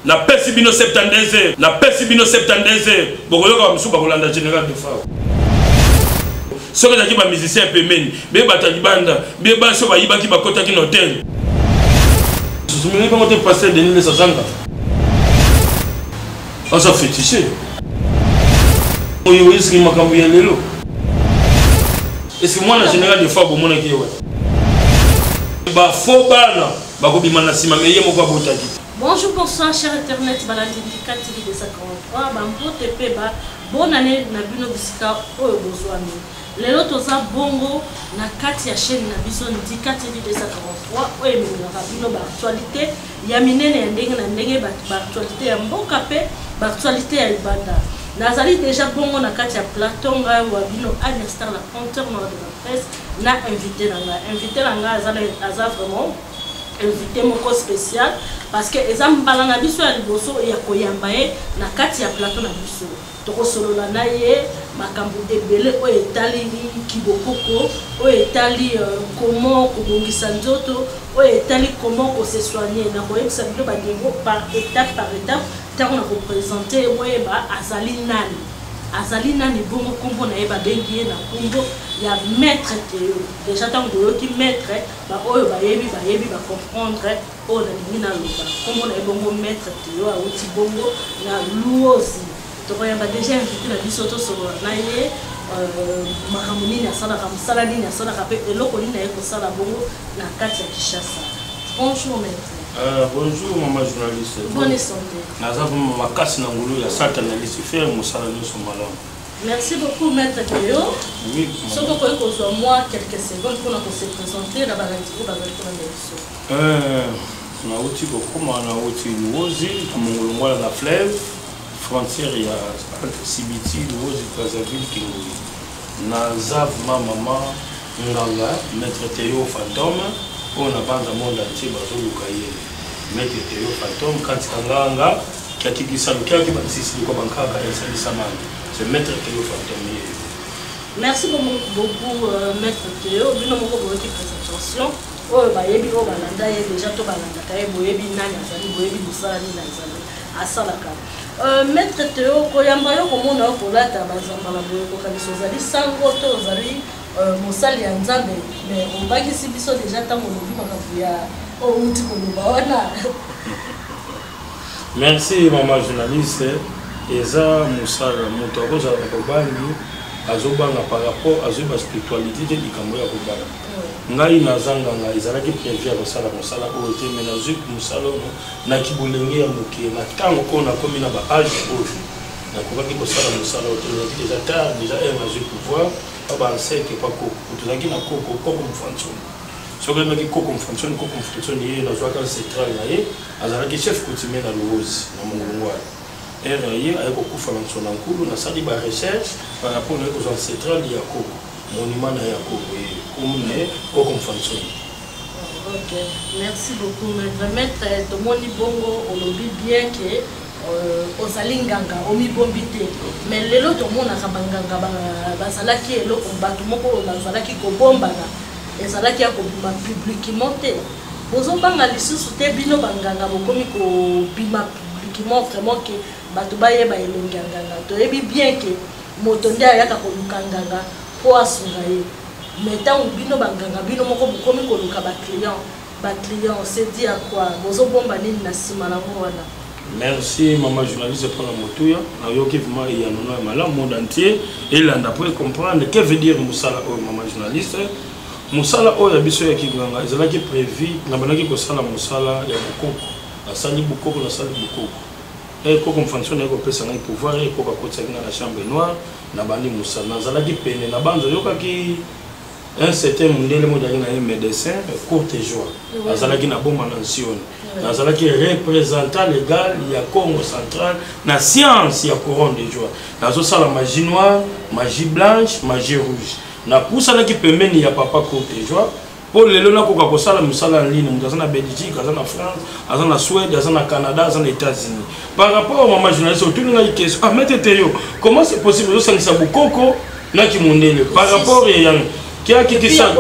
na pesi bino 72 heures na pesi bino 72 heures bokoyoka msuba kolanda général de Fao soki ezalaki bamusicien pemeni be bato ya libanda be baso bayibaki bakotaki na hotel susumeli bango te pasteur Denis Lesazanga aza fétiche oyo esiki makambo ya lelo est-ce que moi na général de Fao bomonaki ye bafo bana bakobima na nsima meye moko abotaki. Bonjour, bonsoir, cher Internet, Balandika TV 243, Bambo TP, bonne année, Nabino Bisika, Oyo Bozwami. Lelo toza bongo, na kati ya chaîne Nabiso Ndika TV 243, Oyo Bino Actualité, Yaminene ya ndenge na ndenge, Actualité ya mboka pe, Actualité ya Ibanda. Nazali déjà bongo na kati ya Platonga, Wabino Agnastar, la compteur nord de la presse, na invité Nanga, Aza vraiment. Invité moko spécial parce que ezam balana biso ya liboso ya koyambaye na kati ya plateau na biso toko solola na ye makambo ebele o etali kibokoko o etali comment kobongisa nzoto o etali comment ko se soigner na koyebisa bino ba niveau par étape tant on a représenté oyeba azali nani bongo kombo na yeba bengi na kombo ya maître Théo déjà tant que qui maître ba oyo ba yebi ba comprendre o na lingi na loba kombo na bongo maître Théo a uti bongo na luozi to ko yamba déjà invité na biso to solo na ye makamuni na sala kam sala ni na sala kape eloko ni na yeko sala bongo na kati ya Kinshasa. Bonjour maître. Bonjour maman journaliste. Bonne santé. Nazavu makasi na ngulu ya sata na lisi faire musala nyonso malamu. Merci beaucoup maître Théo. Oui. Ce que vous pouvez poser moi quelques secondes pour nous se présenter la balance na uti kokoma na uti Luozi kamongolongwala na fleuve frontière ya Sibiti Luozi Brazzaville Kingouli. Nazavu mama nganga maître Théo fantôme. On a banda monde entier bazoluka ye maître Théo fantôme kati nganga kiatikisa lukiaki batisisi liko bankaka ya salisa mani c'est maître Théo fantôme. Merci beaucoup maître Théo bino moko boki présentation oyo bayebi o balanda ye déjà to balanda kaye boyebi nani azali boyebi musala ni nazali asalaka maître Théo koyamba yo komona kolata bazamba la boye ko kamiso zali sango to zali mosali ya nzambe mais obakisi biso déjà tango lobi makambo ya outi koloba wana. Merci maman journaliste eza mosala moto akozala na kobangi azobanga par rapport azoyeba spiritualité te likambo ya kobanga ngai nazanganga ezalaki prévu ya kosala mosala oyo te mais nazwi mosala oyo naki bolenge ya moke na ntango mpo nakomi na baage oyo nakokaki kosala mosala oyo tozalaki déjà tard déjà nazwi pouvoir banseke pa koko tozalaki na koko mfantsoni soki emaki koko mfantsoni ye nazwaka central na ye azalaki chef coutumier na Luozi na mongolongwala ere ye aye kokufa na nso na nkulu nasali barecherche par rapport na ye kozwa central ya koko monument na ya koko komune koko mfantsoni. Ok, merci beaucoup maître tomoni bongo olobi bien que ozali nganga omibombi te mais lelo tomonaka banganga bazalaki eloko bato moko bazalaki kobombana ezalaki ya kobima publiquement te bozobanga lisusu te bino banganga bokomi kobima publiquement vraiment ke bato bayeba elongi ya nganga toyebi bien ke moto nde ayaka koluka nganga po asunga ye mais ntango bino banganga bino moko bokomi koluka baclient se dit à quoi bozobomba nini na nsima nango wana. Merci maman journaliste pour la motuya. Nayoki vraiment il y a un malade monde entier et là on pour comprendre que veut dire musala o maman journaliste. Musala o ya biso ya kiganga ezalaki prévu na banaki ko sala musala ya bukoko. Asali bukoko na sali bukoko. Et ko fonctionne ko pesa na pouvoir et ko bakotsa na chambre noire na bandi musala. Nazalaki pene na banzo yokaki un certain mondele modali na médecin courte joie. Azalaki na bomba na nsion. Nazalaki représentant légal ya Congo central na science ya couronne de joie. Nazo sala magie noire, magie blanche, magie rouge. Na poussala ki pembeni ya papa courte joie. Pour lelo na koka kosala musala en ligne, muza na Belgique, aza na France, aza na Suède, aza na Canada, aza na États-Unis. Par rapport à maman journaliste, autour de la question, ah maître Théo, comment c'est possible de sangisa bukoko na ki mondele par rapport à yang qui a qui ça.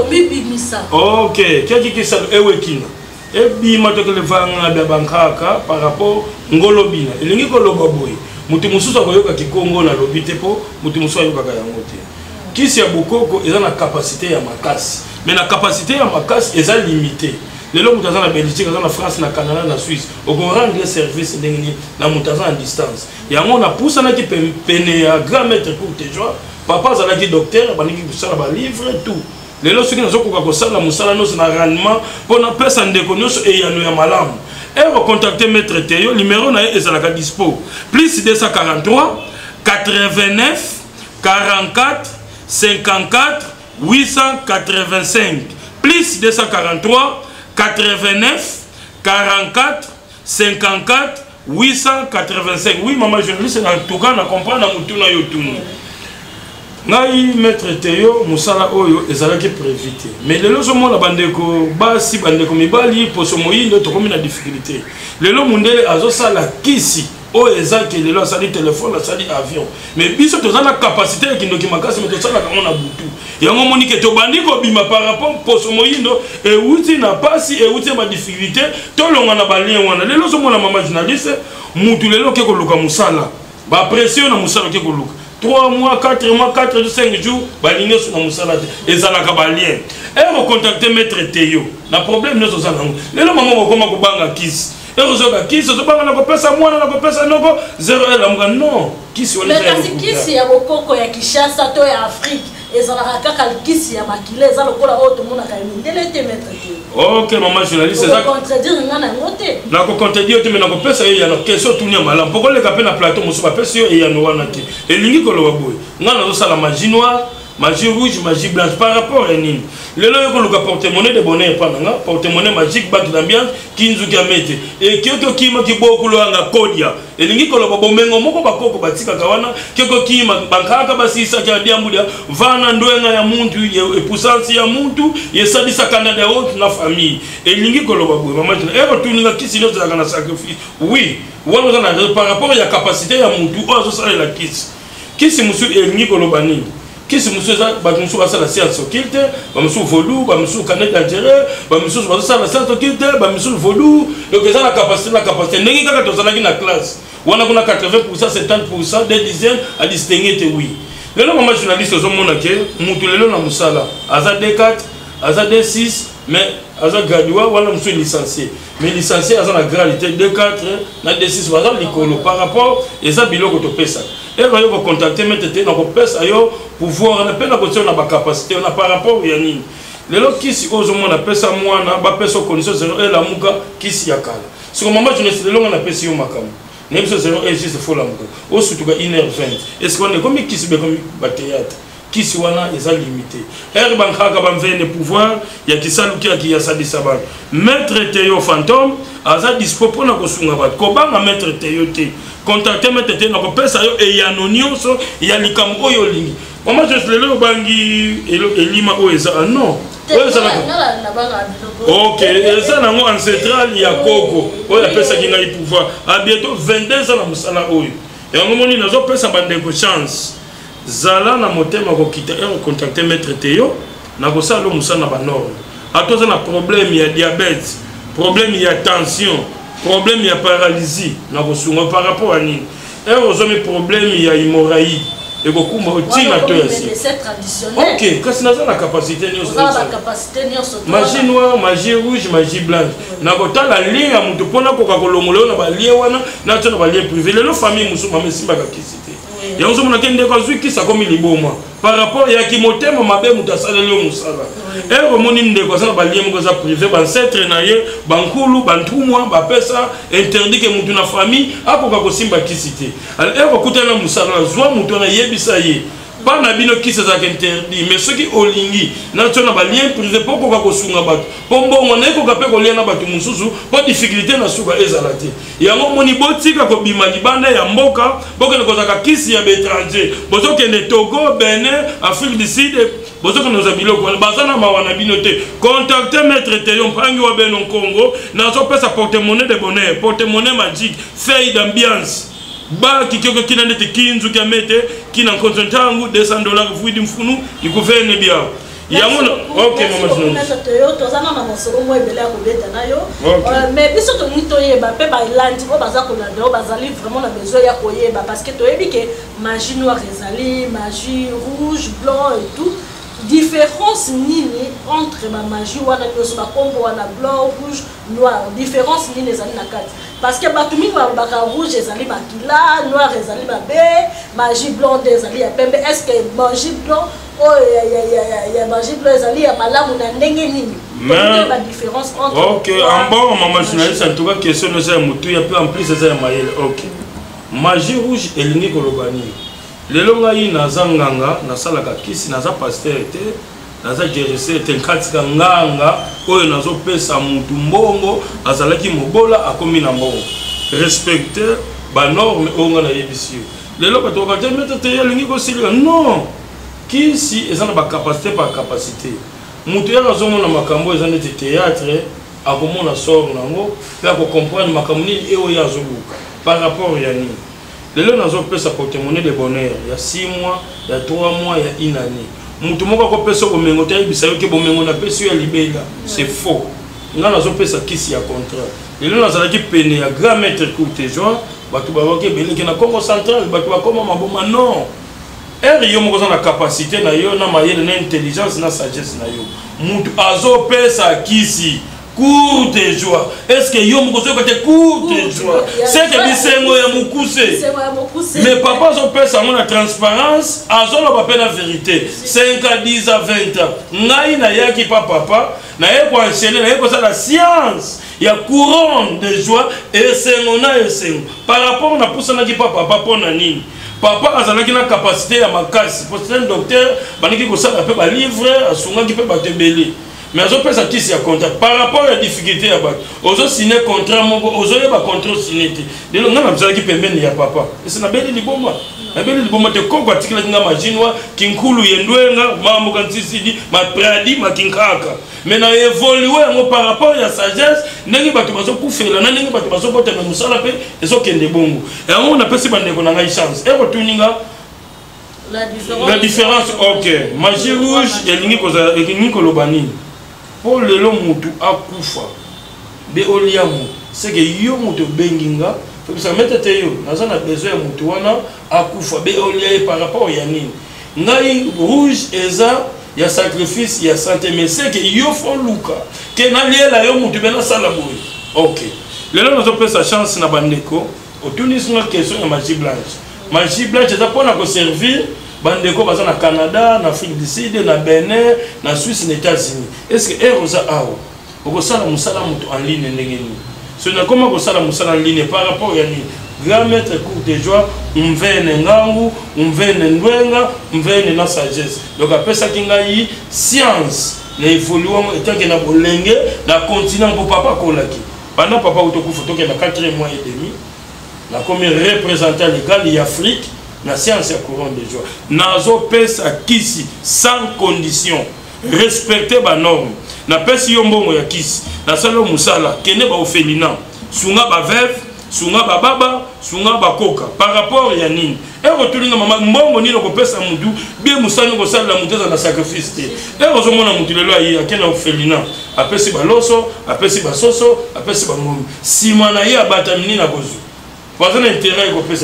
Ok, qui a qui ça ewekina. et bima to le vanga ba bankaka par rapport ngolo bina elingi ko loba boy mutu mususu akoyoka kikongo na lobite po mutu mususu ayoka ka yango te kisi ya bokoko eza na capacité ya makasi mais na capacité ya makasi eza limité lelo mutu aza na Belgique aza na France na Canada na Suisse oko rendre service ndenge na mutu aza en distance yango na pusana ki pene ya grand maître pour te joie papa azalaki docteur baniki kusala ba livre tout lelo soki nazokoka kosala musala nyonso na rendement mpona pesa ndeko nyonso eyano ya malamu recontacter maître Théo numéro na ye ezalaka dispo plus 243 89 44 54 885 plus 243 89 44 54 885. Oui, maman journaliste, en tout cas, on comprend na mutuna yotunu. Ngai maître Théo musala oyo ezalaki prévité. Mais lelo somo la bandeko basi bandeko mibali poso moyindo to komi na difficulté. Lelo mundele azosala kisi o ezaki lelo asali téléphone asali avion. Mais biso tozana capacité ya kindoki makasi mais tosala kama na butu. Yango monike to bandiko bima par rapport poso moyindo e uti na pasi e uti ma difficulté to longa na balien wana. Lelo somo la maman journaliste mutu lelo ke koluka musala. Ba pression na musala ke koluka. 3 mois, 4 mois, 4 5 jours, baligné sur la moussalade, et ça la cabalien. Et on contacte maître Théo. Le problème, nous sommes en les gens maman comment on banga kiss. Et on se kiss, on se banga na kopesa moi na kopesa noko 0 elle non. Kiss on mais kasi kiss ya bokoko ya Kinshasa to ya Afrique. Et ça la kaka kiss ya makile, ça le kola auto mona ka mindele te maître Théo. OK maman journaliste, c'est ça. Contredire ngana ngote. Na ko contredire te mais na kopesa ya na question tout nya malam. Pourquoi le capé na plateau musu ba pesa yo ya no wana te. Et lingi ko lo boy. Ngana zo sala magie noire. Magie rouge, magie blanche par rapport à Nini. Le logo ko luka porte-monnaie de bonheur pendant porte-monnaie magique bac d'ambiance kinzu kamete et kyoko kima kiboko lo anga kodia elingi ko lo bomengo moko bakoko batika kawana kyoko kima bankaka basisa kya diambudia vana ndoenga ya muntu e puissance ya muntu yesadisa Canada haute na famille elingi ko lo babwe mama et retourner kisi no za kana sacrifice oui wana za par rapport ya capacité ya muntu ozo sala la kisi musu elingi ko lo bani qui se monsieur ça ba monsieur ça la science occulte ba monsieur volou ba monsieur canette d'intérêt ba monsieur ça la science occulte ba monsieur volou donc ça la capacité ndenge kaka tozana ki na classe wana kuna 80% 70% des dizaines à distinguer te oui lelo maman journaliste zo mona ke mutu lelo na musala aza D4 aza D6 mais aza gradué wana monsieur licencié mais licencié aza na gradité D4 na D6 aza likolo par rapport et ça biloko to pesa et va yo contacter metete na ko pesa yo pouvoir na pena ko na ba capacité na par rapport ya nini lelo kisi ozo mona pesa mwana ba pesa condition zero et la muka kisi ya kala si ko mama journaliste lelo na pesa yo makamu nem so zero et juste faut la muka o surtout ka 1h20 est-ce qu'on est comme kisi be comme ba théâtre kisi wana eza limité er bankaka bamvene pouvoir ya kisaluki ya sadisa ba maître Théo fantôme aza dispo pona ko sunga ba ko banga maître Théo te contacter maître Théo na ko pesa yo e ya nonioso ya likambo oyo lingi mama je lelo bangi elima o eza non OK eza nango ancestral ya koko oyo pesa kinga i pouvoir a bientôt 22 ans na musala oyo yango moni nazo pesa bandeko chance zala na motema ko kita et contacter maître Théo na ko sala musana ba norme atoza na problème ya diabète problème ya tension problème ya paralysie na ko sunga par rapport à nini et ozomi problème ya hémorragie et ko kumba otina to yasi OK kasi naza na capacité nyoso magie noire magie rouge magie blanche na ko tala ligne ya mutu pona ko ka kolongolo na ba lien wana na to na ba lien privé le famille musu mama simba ka kisite ya ozo mona kende ko zwi kisa komi liboma par rapport ya ki motema mabe mutu asala lio musala et romoni ndeko asala ba lien moko za privé ba ancêtre na ye bankulu bantumwa ba pesa interdit que mutu na famille akoka ko simba kisite alors ko kutana musala zwa mutu na yebisa ye pas na bino kisa za interdit mais ceux qui olingi na tona ba lien privé poko ka ko sunga bato pombo ngone ko ka pe ko lien na bato mususu po difficulté na suka ezalate ya moni botika ko bima libanda ya mboka boka ne ko za ka kisi ya étranger bozo ke ne Togo Benin Afrique du Sud bozo ke no za biloko bazana mawana binote contacter maître Théo mpangi wa Benon Congo na zo pesa porte-monnaie de bonheur porte-monnaie magique feuille d'ambiance ba kikoko kina ndete kinzu kamete kina kontontangu $200 vuidi mfunu ikuvene bia yango OK maman journaliste tozana na mosolo mo ebele akobeta nayo mais biso tongi toyeba pe balandi o baza kolanda o bazali vraiment na besoin ya koyeba parce que toyebi ke magie noire ezali magie rouge blanc et tout différence nini entre ma magie wana nyonso bakombo wana blanc rouge noir différence nini ezali na kati parce que bato mingi babaka rouge ezali makila noir ezali mabe magie blanc ezali ya pembe est ce que magie blanc ya magie blanc ezali ya malamu na ndenge nini ba différence entre OK en bon maman journaliste en tout cas question nous a mutu ya peu en plus ça ya mayele OK magie rouge elingi kolobani lelo ngai naza nganga nasalaka kisi naza pasteur te naza jersey te nkatika nganga oyo nazopesa mutu mbongo azalaki mobola akomi na mbongo respecter ba norme onga na yebisi lelo bato bakateme te elingi kosilika non kisi ezana ba capacité par capacité mutu ya azomona makambo ezana te théâtre akomona sort nango pe ko comprendre makambo nini eyo ya zoluka par rapport ya nini lelo nazopesa porte-monnaie de bonheur il y a 6 mois il y a 3 mois il y a 1 année mutu moko akopesa bomengo te yebisa yo ke bomengo na pesi ya libela c'est faux nga nazopesa kisi ya contrat lelo nazalaki pene ya grand maître courtejoie bato baroke beleke na Congo central bato bakoma maboma non yo moko na capacité na yo na mayele na intelligence na sagesse na yo mutu azopesa kisi cours de joie est-ce que yo moko zo côté cours de joie c'est que bisengo ya mukuse mais papa zo pesa na transparence azolo ba pena vérité 5 à 10 à 20 ans ngai na yaki papa na ye ko enseigner na ye ko ça la science ya courant de joie et sengo na esengo par rapport na pusana ki papa pona nini papa azalaki na capacité ya makasi parce que docteur baniki ko sala pe ba livre asunga ki pe ba tebeli mais azo pesa kisi ya contrat par rapport à difficulté ya bato ozo signer contrat moko ozo yeba contrat signé te lelo nga na bizalaki pembeni ya papa ese na beli liboma te kongo atikela nga majinwa kinkulu yendwenga mambo kantisidi mapradi makinkaka mais na évoluer yango par rapport ya sagesse ndenge bato bazo kufela na ndenge bato bazo botema musala pe ezo kende bongo yango na pesi bandeko na ngai chance e kotuninga la différence OK magie rouge elingi kolobani pour lelo mutu akufa be oliamu c'est que yo mutu benginga faut que ça mette te yo nazana besoin mutu wana akufa be olia par rapport ya nini ngai rouge eza ya sacrifice ya santé mais c'est que yo font luka que na liela yo mutu bena sala boy OK lelo nazo pesa chance na bandeko otunis nga question ya magie blanche eza pona ko servir bandeko baza na Canada na Afrique du Sud na Benin na Suisse na États-Unis est-ce que eroza awo okosala musala mutu en ligne ndenge ni ce na comment kosala musala en ligne par rapport ya ni grand maître courtejoie umvene ngangu umvene ndwenga umvene na sagesse donc apesa kingai science na évoluer etanke na bolenge na continent pour papa kolaki pendant papa utokufa toke na 4 mois et demi na comme représentant légal ya Afrique la science est courant de joie. Nazo pesa kisi sans condition. Respecter ba norme. Na pesi yombongo ya kisi. Na salo musala kene ba ofelina. Sunga ba veuve, sunga ba baba, sunga ba koka. Par rapport ya nini? E rotulinga mama mbongo nini ko pesa mudu, bien musani ko sala muteza na sacrifice te. E rozomona mutu lelo ayi akena ofelina. Apesi ba loso, apesi ba soso, apesi ba ngombe. Simana ye abata mini na bozu. Parce que l'intérêt est que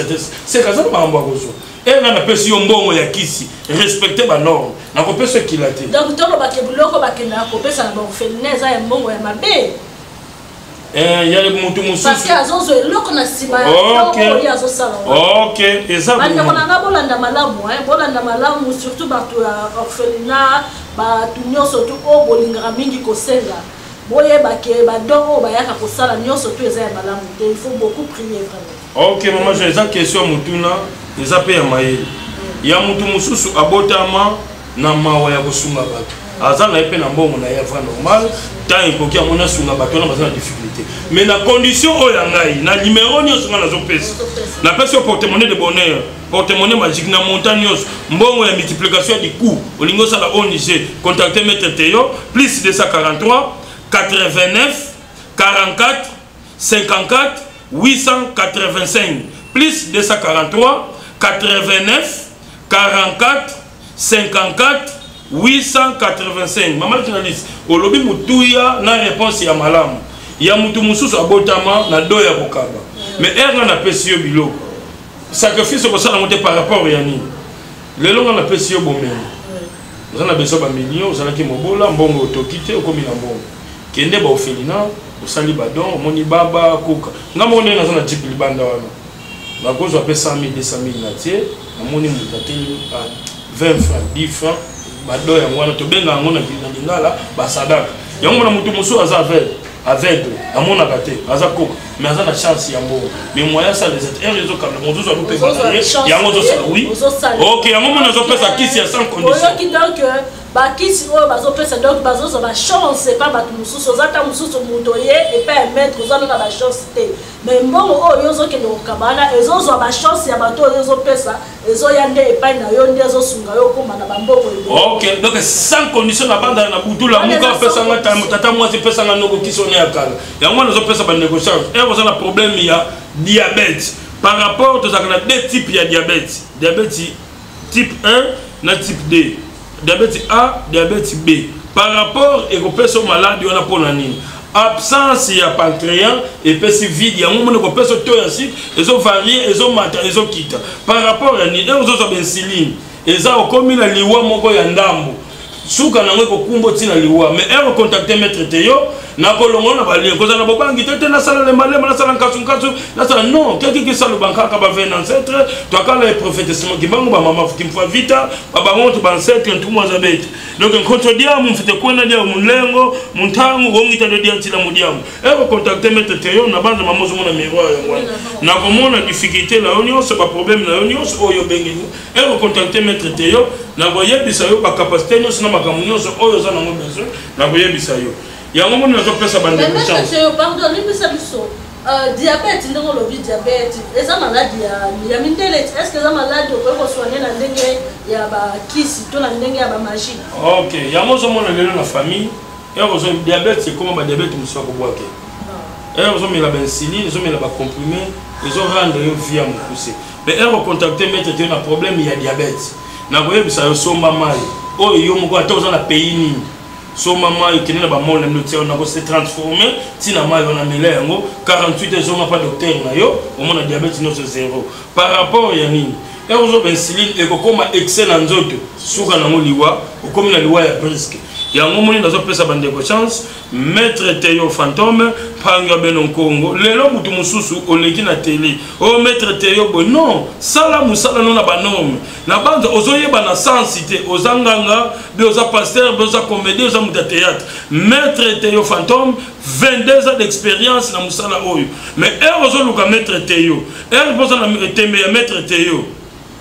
c'est comme ça que je et on a pesi mbongo ya kisi respecter ba norme na ko pesa kilate donc toko ba kebuloko ba kena ko pesa na ba felineza ya mbongo ya mabe ya mutu mususu parce que azozo eloko na sima ya azo sala OK eza bande kona nga bolanda malamu surtout ba to orphelinat ba tunyoso to o bolingara mingi ko senga boye ba ke ba dongo ba yaka ko sala nyoso to eza ya malamu il faut beaucoup prier vraiment. OK maman j'ai une question mutuna eza pe ya maye ya mutu mususu abotama na mawa ya kosunga bato azana epe na mbongo na ya vrai normal tant ikoki amona sunga bato na bazana difficulté mais na condition oyo ngai na numéro nyonso nga nazo pesa na pesa porte-monnaie de bonheur porte-monnaie magique na montagne nyonso mbongo ya multiplication du coût olingo sala ONG contacter maître Théo plus 243 89 44 54 885 plus 243 89 44 54 885 mama journaliste olobi mutuya na réponse ya malamu ya mutu mususu abotama na do ya kokaba mais erga na pesi yo biloko sacrifice ko sala monter par rapport ya nini lelo nga na pesi yo bomene ozana beso ba million ozana ki mobola mbongo otokite okomi na mbongo kende ba ofelina osali badon moni baba koka nga mone na zona type libanda wana ba kozo apesa 100 200 na tie na moni mutateli 20 francs 10 francs bado ya mwana tobenga ngona lingala basadaka yango na mutu musu aza aveugle amona kate aza koka mais aza na chance ya mbongo mais moya ça les autres réseau comme mon zo alupe yango zo sala oui OK yango mona zo pesa kisi ya sans condition oyo ki donc bakisi oyo bazopesa donc bazoza ba chance pas batu mususu ozata mususu mutoye et pas mettre ozana na ba chance te mais mbongo oyo ozokende kokabana ezozwa ba chance ya bato oyo ezopesa ezoyande epai na yo nde ezosunga yo komba na bambongo OK donc sans condition na banda na budula muka pesa ngata mutata mwasi pesa nganoko kisone ya kala yango na zo pesa ba négociation ozana problème ya diabète par rapport aux deux types de diabète type 1 na type 2 diabète A diabète B par rapport aux personnes malades on a pour nani absence ya pancréas et pesi vide ya ngomone ko peso to ya site ezo varier ezo mata ezo kita par rapport à ni ezo so insuline eza okomi na liwa moko ya ndambo suka na ngwe ko kumbo tina liwa mais ero contacter maître Teyo na kolongo na bali ko za na bobangi tete na sala le malema na sala nkasu na sala non quelqu'un qui sala banka ka ba venir ancêtre toi quand le prophétisme qui bango ba mama qui mfa vita baba monto ba ancêtre tout moi zabet donc en contre dia mu mfite kwenda dia mulengo muntangu wongita do dia tila mudiamu ero contacter maître Teyo na bande mamozo mona miroir ya mwana na komona difficulté la union c'est pas problème la union oyo bengi ero contacter maître Teyo na boyebisa yo ba capacité nyonso na makamunyo oyo za na mo besoin na boyebisa yo yango moni nazo pesa bande de chance pardon libisa biso diabète ndongo lobi diabète eza maladie ya mindele est-ce que eza maladie ko soigner na ndenge ya ba kisi to na ndenge ya ba magie OK yango zo mona lelo na famille yango zo diabète c'est comment ba diabète muso ko boake yango zo mela ba insuline zo mela ba comprimé zo rendre yo vie am poussé mais yango contacter maître Teyo na problème ya diabète na boyebisa yo somba mai oyo yo moko atoza na pays nini so maman ikene na ba mole notia on a se transformer tina mai on a mele yango 48 heures on pas docteur na yo au moins diabète no 0 par rapport ya nini ezo insuline e ko koma excès na nzoto suka na ngoliwa okomi na liwa ya presque yango moni nazo pesa bande ko chance maître Teyo fantôme panga benon Congo lelo mutu mususu oleki na télé o maître Teyo bo non sala musala non na banorme na bande ozoyeba na sensité ozanganga be oza pasteur be oza comédien oza muta théâtre maître Teyo fantôme 22 ans d'expérience na musala oyo mais ozo luka maître Teyo posa na tembe ya maître Teyo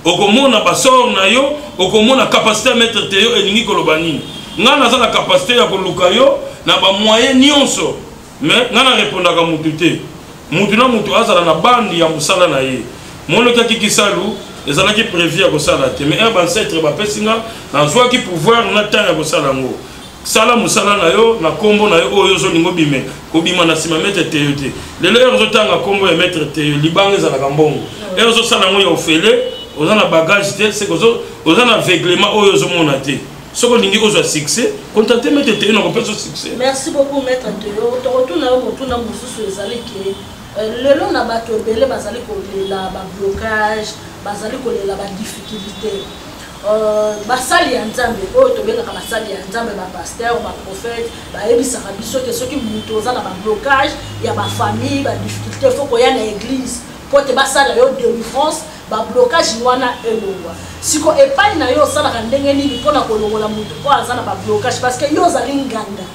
okomona basor na yo okomona capacité ya maître Teyo elingi kolobani ngana za la capacité ya koluka yo na ba moyen nyonso mais ngana répondaka mutu te mutu na mutu azala na bandi ya musala na ye mono kaki kisalu ezalaki prévu ya kosala te mais un ancêtre ba pesinga na zwa ki pouvoir na temps ya kosala ngo sala musala na yo na kombo na yo oyo zo lingo bime ko bima na sima maître Teyo te lelo zo tanga kombo ya maître Teyo libanga za la kambongo zo sala ngo ya ofele ozana bagage te c'est que ozana aveuglement oyo zo mona te. Ce qu'on dit aux succès, contactez maître Teyo, on peut se succès. Merci beaucoup maître Teyo. Tu retournes à mon mususu ezali ki le long na bato belé bazali ko la ba blocage, bazali ko la ba difficulté. Basali ya nzambe oyo to benga ka basali ya nzambe ba pasteur, ba prophète, ba ebisa ka biso ke soki muto za na ba blocage, ya ba famille, ba difficulté, faut ko ya na église. Pour te basala yo délivrance ba blocage wana elongwa siko epai na yo sala ka ndenge nini pona kolongola mutu po azana ba blocage parce que yo zali nganga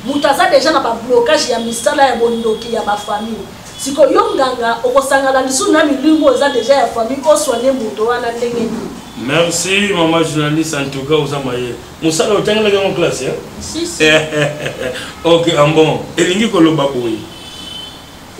mutu aza déjà na ba blocage ya misala ya bondoki ya ba famille siko yo nganga okosangala lisu na milingo eza déjà ya famille ko soigner mutu wana ndenge nini. Merci maman journaliste en tout cas aux amaye musala otangala en classe hein si si OK bon elingi koloba boyi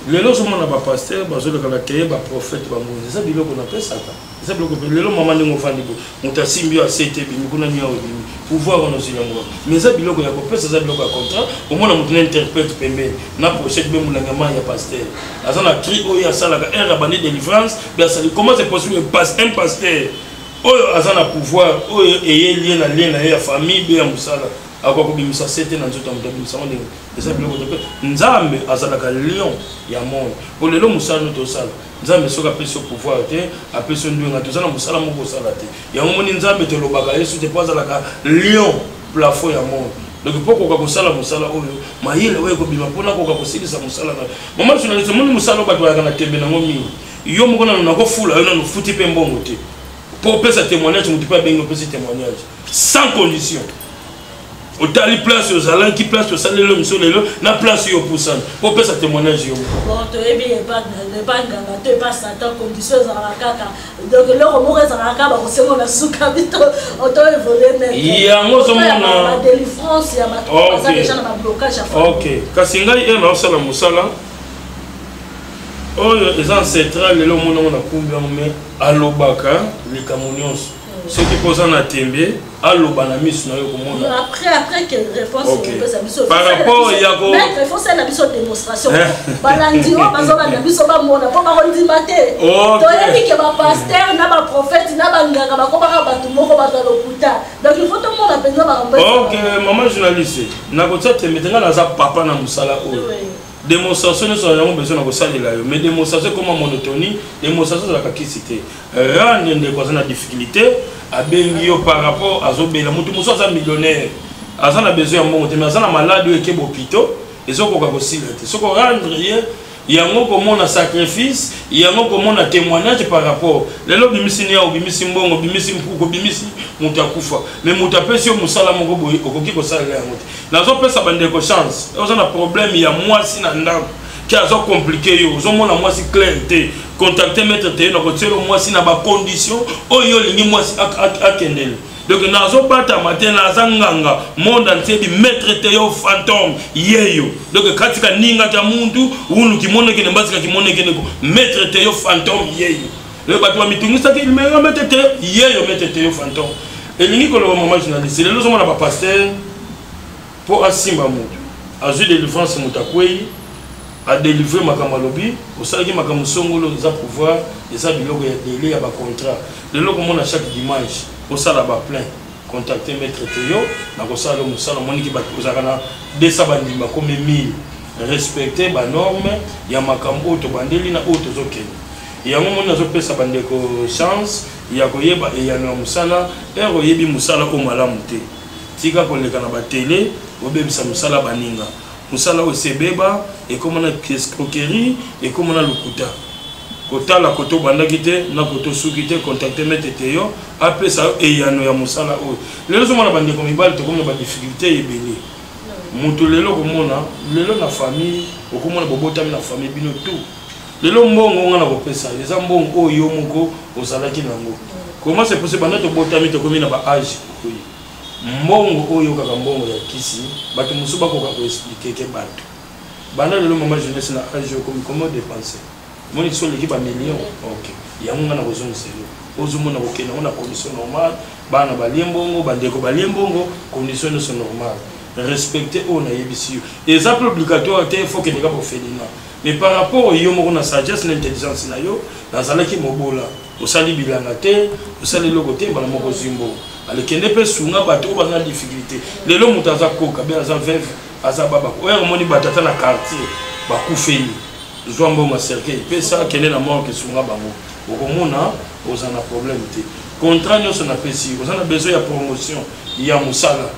lelo somo na ba pasteur bazolo kana teye ba prophète ba mungu za biloko na pesa ka za biloko lelo mama ndingo fandi bo mutasimbi ya CTB mikuna nya odimi pouvoir ono zilango mais za biloko ya ko pesa za biloko ya contrat au moins mutu interprète pembe na pochette be mulanga ya pasteur azana tri o ya sala ka era bandi délivrance bien ça comment c'est possible passe un pasteur oyo azana pouvoir oyo eye lien na ya famille be ya musala akwa kobimisa sete na nzoto muto bimisa monde eza biloko to nzambe azalaka lion ya monde po lelo musala to sala nzambe soka pesa pouvoir te apesa ndunga tozana musala moko sala te yango moni nzambe to lobaka yesu te pozalaka lion plafond ya monde donc poko ka kosala musala oyo mayele oyo kobima pona ko ka kosilisa musala na mama journaliste moni musala bato ya na tembe na ngomi yo moko na ko fula yo na futi pe mbongo te pour faire témoignage, on ne peut pas bien faire témoignage. Sans condition. Au tali place aux alans qui place au salé l'homme sur les lots, na place au poussant. Pour faire témoignage. Bon, tu es bien pas ganga, tu es pas Satan, condition à la caca. Donc le remords est à la caca, on sait qu'on a sous-cabito, on t'a évolué. Il y a un mot sur ma délivrance, il y a ma trop, déjà dans ma blocage à faire. Ok. Kasinga est ma sala musala. Oh, les ancêtres, les hommes on a combien mais alobaka les camonions ceux qui posent en attembe alobana mis na yo komona après quelle réponse on peut ça par rapport il y a mais il faut ça la mission démonstration balandi o bazoba na biso ba mona po ba kondima te to yebi ke ba pasteur na ba prophète na ba ngaka ba ko ba bato moko ba lokuta donc il faut tout le monde apprendre ba komba OK maman journaliste na ko tsa temetenga na za papa na musala o démonstration ne sont vraiment besoin de ça mais démonstration comme monotonie démonstration de la capacité rien ne cause la difficulté à bengio par rapport à zobela mutu muso za millionnaire azana besoin mon mais azana malade ou ekebo pito ezoko ka kosila te soko rendre yango komona sacrifice yango komona témoignage par rapport lelo bimisi nia bimisi mbongo bimisi mpuko bimisi mutu akufa mais mutu apesi yo musala moko boye okoki kosala yango te nazo pesa bande ko chance ozana problème ya mwasi na ndako ki azo compliqué yo ozomona mwasi clair te contacter maître te na kotelo mwasi na ba condition oyo lingi mwasi akendele donc nazo bata matin na zanganga monde entier bi maître te yo fantôme yeyo donc katika ninga ta muntu unu kimono kene mbasika kimono kene ko maître te yo fantôme yeyo le bato wa mitungisa ki me maître te yeyo maître te yo fantôme et lingi ko le moment journaliste le lozo mona ba pasteur pour asimba mutu azu de défense mutakwei a délivrer makamalobi au salaki makamusongolo za pouvoir et ça biloko ya délai ya ba contrat le loko mona chaque dimanche au sala ba plein contacter maître Théo na ko sala mo sala moni ki ba kozakana 200 bandimba comme 1000 respecter ba norme ya makambo to bandeli na auto zokeni yango moni nazo pesa bandeko chance ya koyeba e ya no musala ero yebi musala o malamu te tika ko leka na ba télé obebisa musala baninga musala o sebeba et comme on a escroquerie et comme on a lokuta kota la koto banda kite na koto sukite contacter maître Théo après ça et yano ya musala o lelo zo mona bande ko mibali to comme ba difficulté ebele mutu lelo ko mona lelo na famille o ko mona bobota na famille bino tout lelo mbongo ngana ko pesa les mbongo oyo moko ozalaki nango comment c'est possible banda to botami to komi na ba âge oyo mbongo oyo kaka mbongo ya kisi bato musu bakoka ko expliquer ke bato banda lelo mama jeunesse na âge comment dépenser moni so l'équipe a million OK yango ngana kozonga selo ozomona kokena on a condition normale bana baliembongo bandeko baliembongo condition sont normales respecter on a yebisi exemple obligatoire te faut que les gars professionnels mais par rapport yo moko na sagesse na intelligence na yo nazalaki mobola osali bilanga te osali lokote bana moko zimbo alekende pe sunga bato ba na difficulté lelo mutaza koka be aza veuve aza baba oyo moni batata na quartier ba kufeli Zwambo ma cercueil pesa kene na mort que sunga bango okomona ozana problème te contrat nyonso na pesi ozana besoin ya promotion ya musala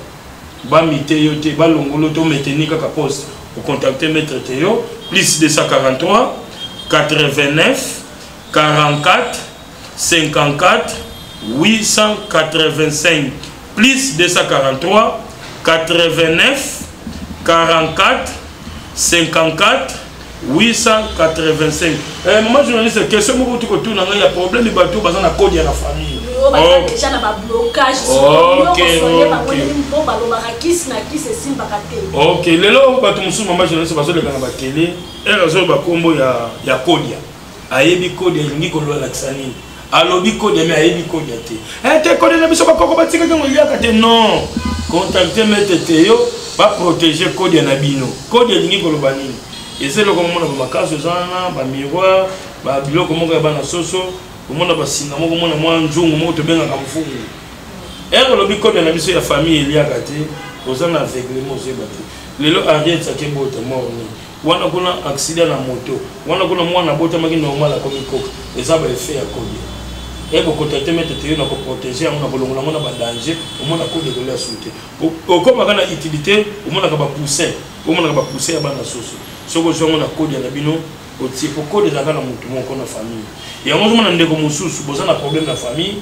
ba mite yo te ba longolo to meteni kaka poste au contacter maître Théo plus 243 89 44 54 885 plus 243 89 44 54 885. Maman journaliste, question beaucoup tout autour, il y a problème, il y a tout dans la code de la famille. Déjà dans le blocage. Ok, les lots, maman journaliste, parce que les gens de télé, et les autres combo il y a code. Ayebi code, il y a code l'axani. Alobi code, mais ayebi code te. Te code na biso ba koko batika ngo liaka te non. Contacter maître Théo, pas protéger code na bino. Code il ko loba nini. Et c'est le comment on a ma case zana ba miroir ba biloko moko ya bana soso omona basinga moko mona mwa nzungu moko tobengaka mfungu ere lobi code na biso ya famille eliaka te oza na aveuglement ozoyeba te lelo Henriette akebota morni wana kuna accident na moto wana kuna mwana botamaki normal akomi koka eza baeffet ya code ebokota te mete te yo na koprotéger yango na kolongola yango na badanger omona code ekolo ya sute okomaka na utilité omonaka bapoussin ya bana soso soko ozwa yango na code ya na bino otie po code ezalaka na motu moko na famille yango ozomona ndeko mosusu boza na problème na famille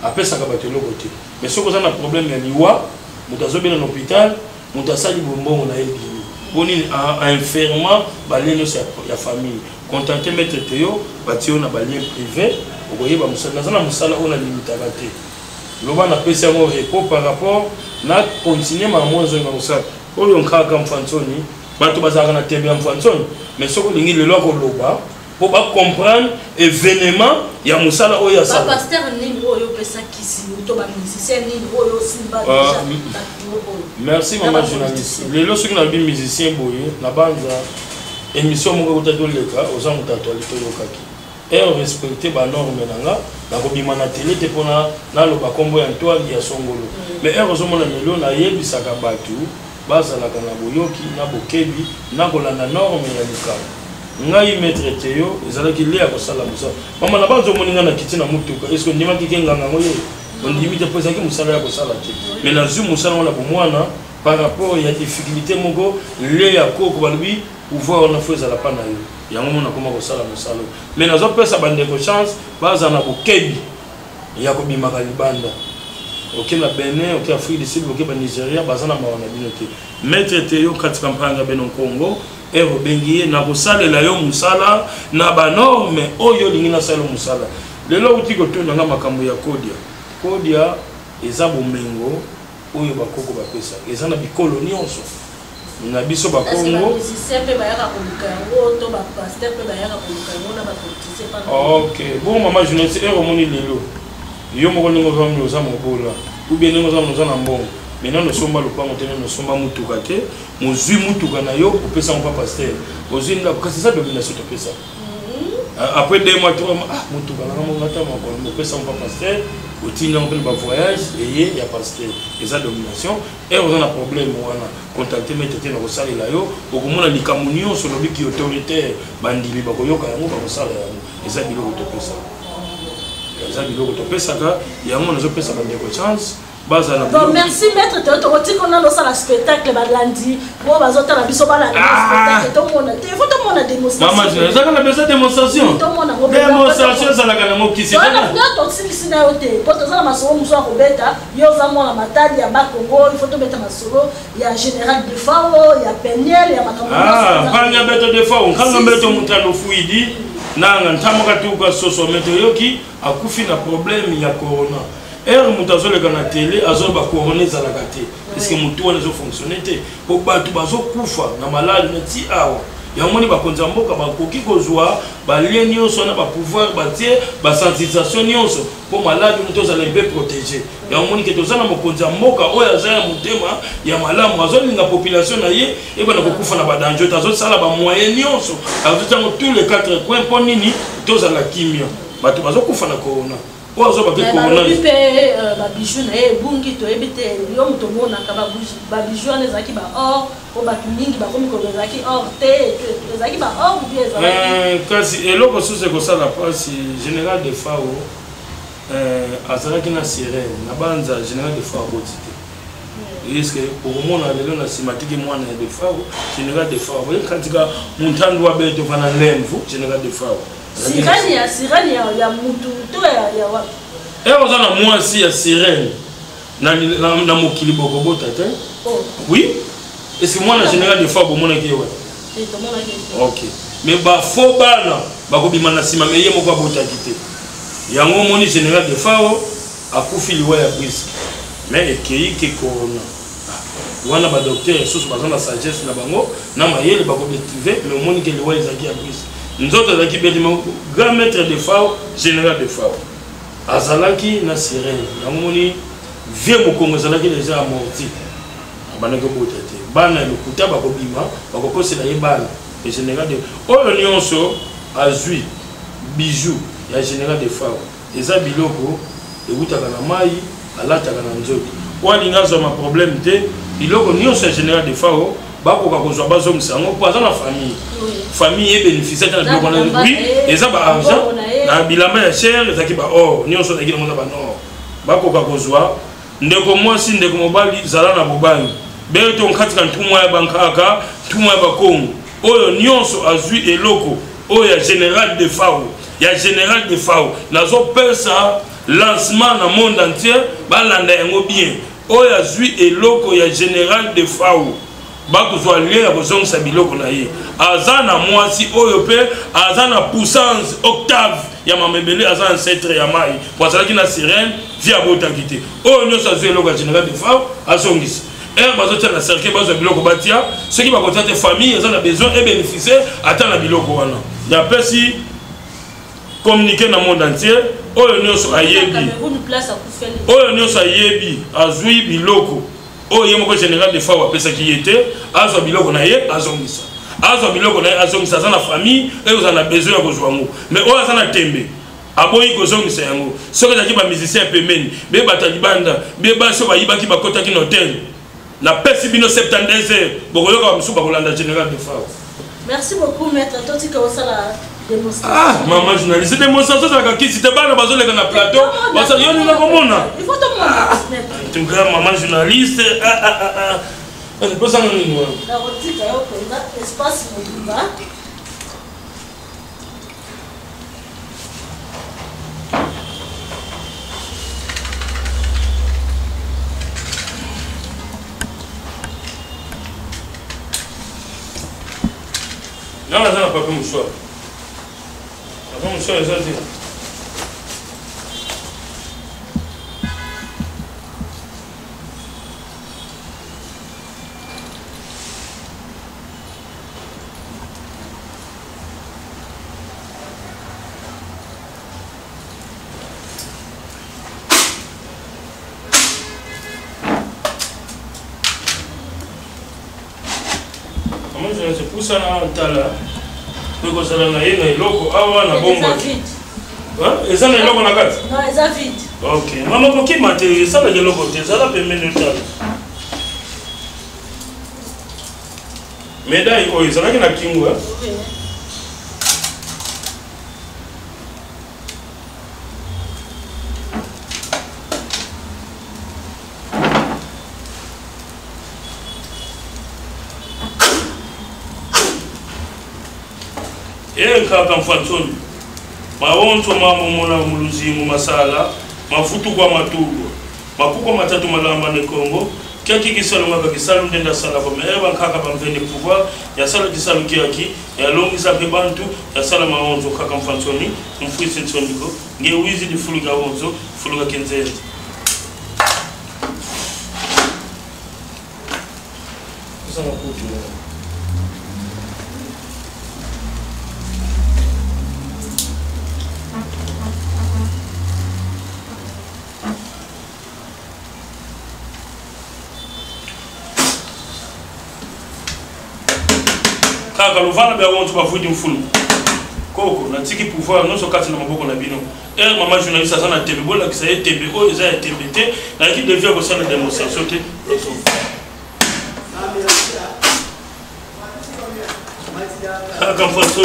apesaka bato eloko te mais soko oza na problème ya liwa moto azobela na hôpital moto asali bombongo na ye bini boni enfermement balien nyonso ya famille contente maître te yo batie yo na balien privé okoyeba mosala naza na mosala oyo nalimitaka te loba napesi yango repos par rapport na continue mamo ezonga mosala oyo nkaka mfansoni bato bazalaka na tembe ya mfansoni mais soki olingi lelo akoloba po bacomprendre événement ya mosala oyo asala pasteur nini oyo opesakisi to bamusicien nini oyo osimba déjà merci mama journaliste lelo soki nabi musicien boye na banza émission moko kotaki oleka oza moto actualité oyokaki respecter banorme nanga nakobima na télé te mpona naloba nkombo ya ntwali ya songolo mais ozomona lelo nayebisaka bato bazalaka na boyoki na bokebi na kolanda norme ya likambo ngai maître te yo ezalaki le ya kosala mosala mama na banzo omoninga na kiti na motuka eske ondimaki ke nganga ngo ye ondimi te mpo ezalaki mosala ya kosala te mais nazwi mosala wana bomwana par rapport ya difficulté moko le ya koko balobi pouvoir wana fo ezala pa na yo yango mona koma kosala mosala mais nazopesa bandeko chance baza na bokebi ya kobimaka libanda oke na Benin oke Afrique du Sud oke ba Nigeria baza na mawa na bino te maître te yo kati kampanga beno Congo bengi na kosalela yo musala na banorme oyo lingi na sala musala lelo uti kotuna nga makambo ya kodia eza bomengo oyo bakoko bapesa eza na bikolo nyonso na biso bakongo ok bon mama jeunesse moni lelo yo moko ningo zamu oza mobola ubie ningo zamu oza na mbongo maintenant nous sommes le point nous sommes mutuka te mozui mutuka na yo opesa mon papa pasteur ozui nda kasi ça bebina soto pesa après 2 mois 3 mois mutuka na mo ngata mo opesa mon papa pasteur otina on ba voyage et ya pasteur eza domination et on a un problème wana contacter mettre te na ko sala la yo okomona likamunio so lobi ki autoritaire bandili ba koyoka yango ba ko sala yango eza biloko to pesa eza biloko to pesa ka yango nazo pesa bandeko chance. Bon, merci maître, tu as qu'on a dans spectacle lundi. Bon, bazota la biso bala spectacle tout le monde. Il faut tout le monde démonstration. Maman, ça a besoin de démonstration. Démonstration ça la kana mo kisi. On a d'autres signes na yote. Pour ça ma solo muso akobeta, yo za mona matali ya Bakongo, il faut to mettre ma solo, il y a général de Fao, il y a Peniel, il y a makambo. Ah, banya beto de Fao, kanga beto mutano fuidi. Nanga ntamoka tuka soso meto yoki akufi na problème ya corona. Moto azoleka na télé azoba corona ezalaka te parce que moto wana ezofonctionne te po bato bazokufa na maladi na ti awa yango ni bakonza mboka bakoki kozwa balie nyonso na bapouvoir batie basensibilisation nyonso po maladi moto ozala mpe protégé yango moni ke toza na mokonza mboka oyo aza ya motema ya malamu azolinga population na ye ebana kokufa na badanger azosala bamoyen nyonso azotango tous les 4 coins mpo nini tozala kimia bato bazokufa na corona. Ozo ba ke corona pe ba bijou na e bungi to ebite yo muto mona ka ba bijou na zaki ba or o ba mingi ba komi ko zaki or te zaki ba or bien zaki kasi eloko sose ko sala pasi général de Fao azalaki na sirène na banza général de Fao botite est-ce que pour mona lelo na simatiki mwana de Fao général de Fao ba katika muntandu wa beto fana lemvu général de Fao sirène ya mutu to ya wapi oza na mwasi ya sirène na mokili bokobota te oui est-ce que moi na général de Fao bomonaki ewa ok mais bafo bana bakobima na nsima me ye moko abotaki te yango omoni général de Fao akufi liwa ya briske mais ekei ke corona wana badocteur susu baza na sagesse na bango na mayele bakodetrive mais omoni ke liwa ezalaki ya briske nzoto azalaki belima grand maître de Fao général de Fao azalaki na sirène yango moni vie mokongo azalaki déjà amorti abanaki obota te bana lokuta bakobima bakokosela ye bana e général de oyo nyonso azwi bijou ya général de fao eza biloko ewutaka na mai alataka na nzoto po alingi azwa ma problème te biloko nyonso ya général de fao bakoka kozwa bazongisa yango mpo aza na famille ebénéficie te na biloko na oui eza baargent na bilamba ya chere ezalaki baor nyonso ezalaki nango na banor bakoka kozwa ndeko mwasi ndeko mobali zala na bobangi beto nkatika ntumwa ya bankaka ntumwa ya bakongo oyo nyonso azwi eloko oyo ya général de fao ya général de fao nazopesa lancement na monde entier balanda yango bien oyo azwi eloko ya général de fao bakozwa lien ya kozongisa biloko na ye aza na mwasi oyo mpe aza na puissance octave ya mamebele aza ancêtre ya mai po azalaki na sirène vi abotaki te oyo nyonso azwi eloko ya général de fao azongisa bazotia na cercle bazwa biloko batia soki bakotia te famille eza na besoin ebénéficie ata na biloko wana yapesi communiquer na monde entier oyo nyonso ayebi azwi biloko oyo ye moko général de fao apesaki ye te azwa biloko na ye azongisa aza na famille oyo oza na besoin ya kozwa yango mais oyo aza na tembe aboyi kozongisa yango soki ezalaki bamusicien pembeni bebata libanda bebasi oyo bayibaki bakotaki na hotel na pesi bino 72 heures bokoyoka bamosusu bakolanda général de fao. Merci beaucoup maître totika osala démonstration. Ah maman journaliste démonstration ça kisi te bana bazoleka na plateau basa yo ninga komona il faut te montrer tu grand maman journaliste on peut ça nini moi la rotika yo penda espace mobiba non ça n'a pas comme choix. Comme choix ça dit. C'est pour ça que nous avons un logo à bombe. Et ça, logo na carte. Non, c'est vide. Ok. Maman, pour qui m'a dit ça, le logo, ça la permet de faire. Médaille, oui, ça n'a qu'un acting. Kaka mfatsoni mawonto mamomona muluzimu masala mafutu kwa matugo mapuko matatu malamba ne Kongo kyaki kisalo ngaka kisalo ndenda sala kwa meba kaka bamvende pouvoir ya sala kisalo kyaki ya longisa pe bantu ya sala mawonto kaka mfatsoni mfuisi nsondiko nge wizi di fuluga wonzo fuluga kenzeri sana kutu kaka luvana bya wonto bafuti mfulu koko na tiki pouvoir non so kati na maboko na bino maman journaliste sana tembe bola kisa ye tembe o eza ya tembe te na ki devient ko sana démonstration te kaka mfaso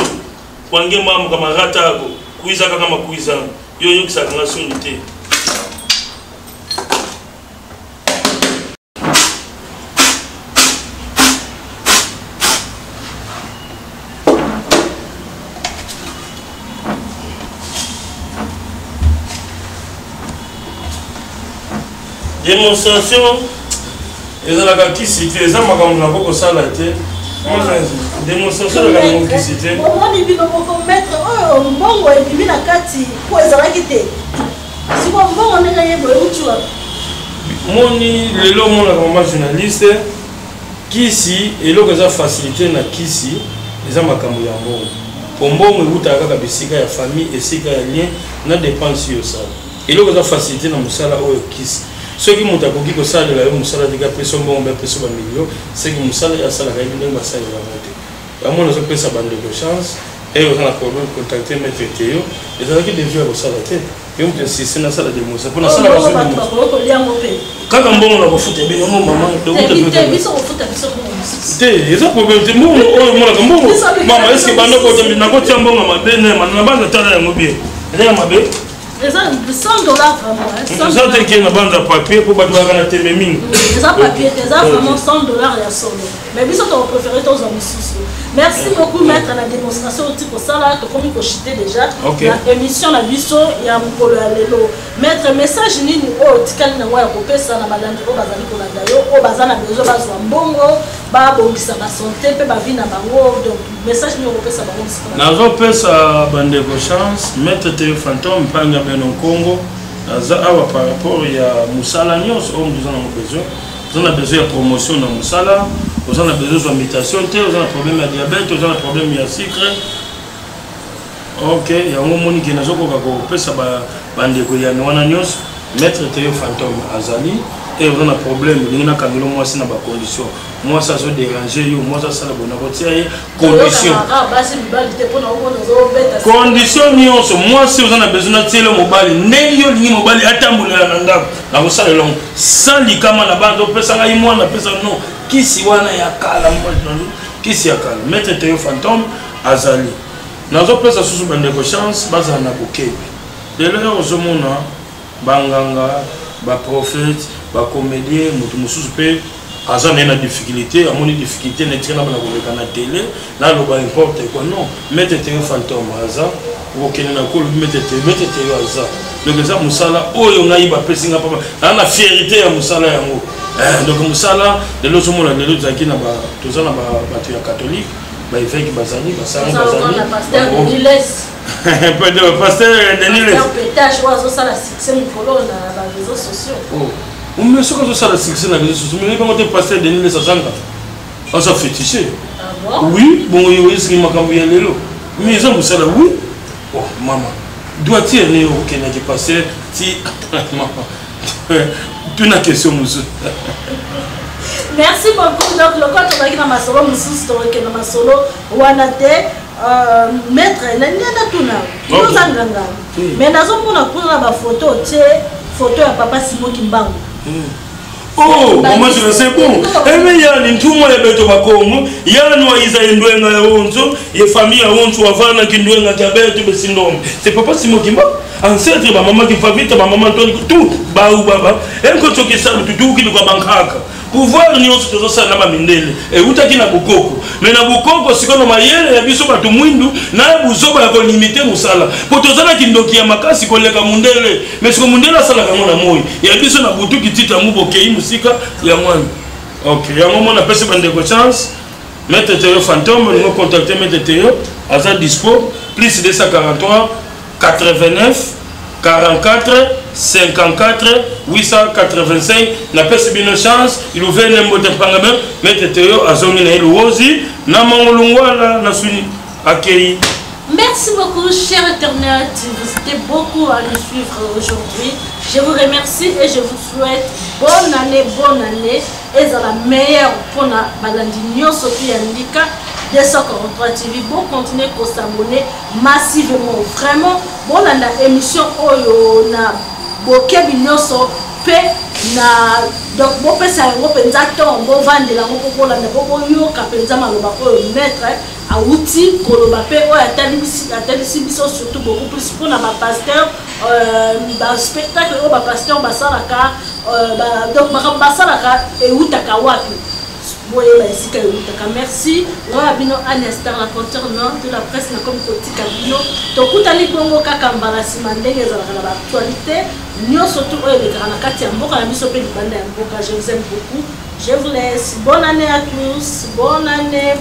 wange mamu kama rata yako kuiza kama kuiza yo kisa kana soni te démonstration ezalaka kisi te eza makambo na koko sala te démonstration ezalaka kisi te omoni bino moko maître oyo mbongo ebimi na kati po ezalaki te siko mbongo ndenge yeboye utua moni lelo omonaka mama journaliste kisi eloko eza facilité na kisi eza makambo ya mbongo po mbongo ekutaka kaka bisika ya famille esika ya lien na dépense yosala eloko eza facilité na mosala oyo kisi soki moto akoki kosalela yo mosala tika peso mbongo mpe peso bamilio soki mosala asalaka yebi ndenge basalelaka te bamona azopesa bandeko chance et on a un problème contacter maître Théo et ça qui devient au salon et on peut insister dans la salle de Moussa pour la salle de quand on bon on va foutre bien non maman donc on peut ils ont problème de moi maman est-ce que bando côté na côté bon maman ben na bande tala yango bien rien mabe $100 vraiment. Ça c'est qu'il y a une bande de papier pour battre la télé mine. Les papiers, vraiment $100 et à solo. Mais ils sont préférés aux hommes. Merci beaucoup maître à la démonstration au type ça là que comme il faut chiter déjà. La émission la biso il y a un lelo. Maître message nini o tikali na wa kopé ça na madame o bazali ko landa yo o bazana bezo bazwa mbongo ba bongisa ba santé pe ba vie na bango donc message ni o kopé ça bango. Na zo pesa bande ko chance maître Théo fantôme panga beno Congo za awa par rapport ya musala nyos o nous en besoin. Vous avez besoin de promotion dans Moussala, vous avez besoin d'invitation, vous avez un problème de diabète, vous avez un problème de sucre. Ok, il y a un moment qui n'a pas ça maître Théo fantôme Azali, et vous avez un problème, il y a une condition. Moi, ça se déranger, moi, ça se condition. Condition, moi, si vous avez besoin de tirer le mobile, n'ayez ni mobile, attendez la salle long. Sans les camas là-bas, on peut s'en aller, moi, on peut s'en non. Qui si wana ya kala, qui si ya kala. Maître Théo fantôme Azali. Nous avons fait ça sous bande de chance, basa na bokebi. De l'heure au monde, banganga, ba prophète, ba comédien, mutu pe Azan a une difficulté, à mon difficulté, n'est pas dans la télé, là, le bas importe quoi, non. Mettez un fantôme, Azan, ou aucun accord, mettez un Azan. Donc, ça, Moussala, oh, on a eu ma personne, on a la fierté à Moussala. Donc, Moussala, de l'autre monde, de l'autre, qui n'a pas, tout ça, n'a pas catholique, bah, il fait que Bazani, Bazani, Bazani. Pasteur Pasteur Denis. Ça, la succès, Nicolas, dans les réseaux sociaux. On me dit que ça a succès dans les réseaux sociaux. Mais comment tu passes de Denis Sassanga? On s'est fétiché. Oui, bon, il y a ce qui m'a cambié les lots. Mais ils ont ça là, oui. Oh, maman. Doit-il y aller au Kenya qui passait? Si. Tu n'as question, monsieur. Merci beaucoup. Donc, le cas on a dans ma solo, monsieur, dans ma solo, Wanate, maître, il y a tout là. Mais nous avons une photo, photo de papa Simon Kimbangu. Oh, maman, c'est bon. Eh bien, il y a une tout le monde est au Congo. Il y a un Noïsa et une famille à Honso, avant qu'il y ait un diabète, c'est papa Simon Kimbangu. Ancêtre, ma maman qui va vite, ma maman tout, baou baba. Et quand tu as tout qui nous va bancaire. Pouvoir nous tous ça na mindele et utaki na bukoko mais na bukoko sikono mayele ya biso batu mwindu na buzoba ya ko limiter musala potozana kindoki ya makasi koleka mundele mais siko mundele sala kango na moyi ya biso na butu kitita mubokei musika ya mwana. OK, ya moment na pese bande ko chance maître Théo fantôme nous contacter maître Théo à dispo plus 243 89 44 54 885 na pesi bino chance il ouvert le mot de pangame maître Théo azongi na ilozi na mangolungwala na suni accueilli. Merci beaucoup chers internautes, vous êtes beaucoup à nous suivre aujourd'hui. Je vous remercie et je vous souhaite bonne année et à la meilleure pour la balandi nyonso qui indique 243 TV. Bon, continuez pour s'abonner massivement. Vraiment, bon, la émission Oyo na bokebi nyonso pe na donc bon pesa ngo penza ton bon vendre la moko ko la boko yo ka penza maloba ko maître a outil koloba pe o atali biso surtout beaucoup plus pour na ba pasteur dans spectacle o ba pasteur ba salaka donc ba salaka e utaka wapi. Merci. Un instant, la concernant de la presse, comme Kabino, Tokutali Bongo Kakambala Simandé, l'actualité. Nous surtout les Granakati en Boka, la mission de Banda en Boka. Je vous aime beaucoup. Je vous laisse. Bonne année à tous. Bonne année.